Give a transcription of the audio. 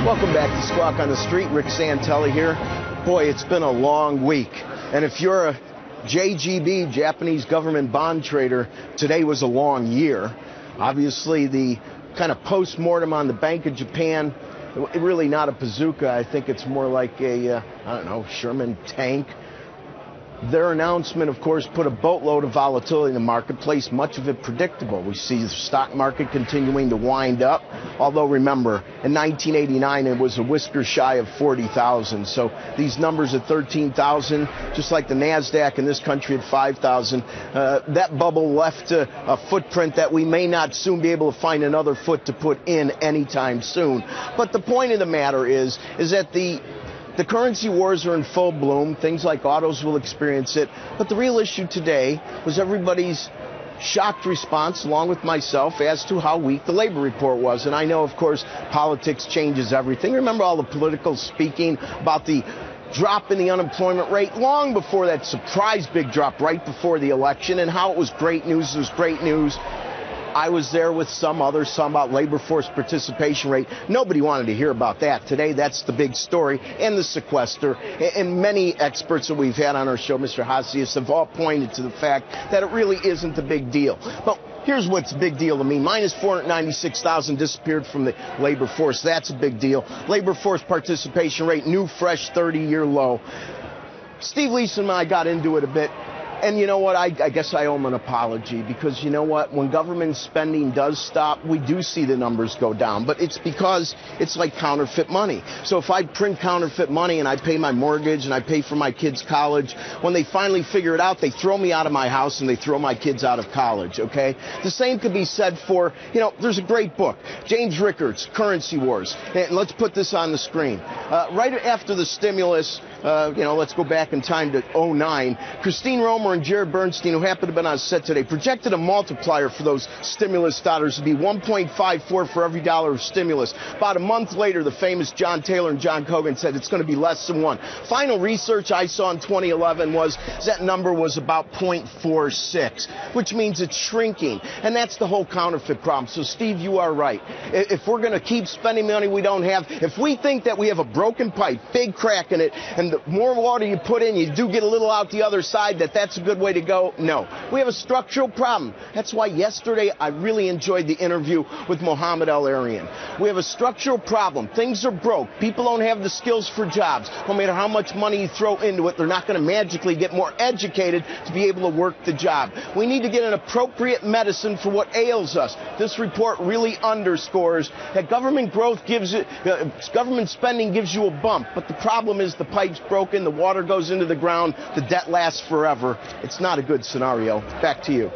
Welcome back to Squawk on the Street. Rick Santelli here. Boy, it's been a long week. And if you're a JGB, Japanese government bond trader, today was a long year. Obviously, the kind of post-mortem on the Bank of Japan, really not a bazooka. I think it's more like a, Sherman tank. Their announcement, of course, put a boatload of volatility in the marketplace, much of it predictable. We see the stock market continuing to wind up, although remember, in 1989 it was a whisker shy of 40,000. So these numbers at 13,000, just like the NASDAQ in this country at 5,000, that bubble left a footprint that we may not soon be able to find another foot to put in anytime soon. But the point of the matter is that the currency wars are in full bloom. Things like autos will experience it. But the real issue today was everybody's shocked response, along with myself, as to how weak the labor report was. And I know, of course, politics changes everything. Remember all the political speaking about the drop in the unemployment rate long before that surprise big drop right before the election, and how it was great news. It was great news. I was there with some about labor force participation rate. Nobody wanted to hear about that. Today, that's the big story, and the sequester. And many experts that we've had on our show, Mr. Hasius, have all pointed to the fact that it really isn't a big deal. But here's what's a big deal to me. Minus 496,000 disappeared from the labor force. That's a big deal. Labor force participation rate, new, fresh 30-year low. Steve Leeson and I got into it a bit. And you know what, I guess I owe him an apology, because you know what, when government spending does stop, we do see the numbers go down. But it's because it's like counterfeit money. So if I print counterfeit money and I pay my mortgage and I pay for my kids' college, when they finally figure it out, they throw me out of my house and they throw my kids out of college, okay? The same could be said for, there's a great book, James Rickard's Currency Wars. And let's put this on the screen. Right after the stimulus, let's go back in time to 2009, Christine Romer and Jared Bernstein, who happened to have been on set today, projected a multiplier for those stimulus dollars to be 1.54 for every dollar of stimulus. About a month later, the famous John Taylor and John Cogan said it's going to be less than 1. Final research I saw in 2011 was that number was about 0.46, which means it's shrinking. And that's the whole counterfeit problem. So, Steve, you are right. If we're going to keep spending money we don't have, if we think that we have a broken pipe, big crack in it, and the more water you put in, you do get a little out the other side, that's a good way to go. No. We have a structural problem. That's why yesterday I really enjoyed the interview with Mohammed El-Arian. We have a structural problem. Things are broke. People don't have the skills for jobs. No matter how much money you throw into it, they're not going to magically get more educated to be able to work the job. We need to get an appropriate medicine for what ails us. This report really underscores that government government spending gives you a bump, but the problem is the pipe's broken, the water goes into the ground, the debt lasts forever. It's not a good scenario. Back to you.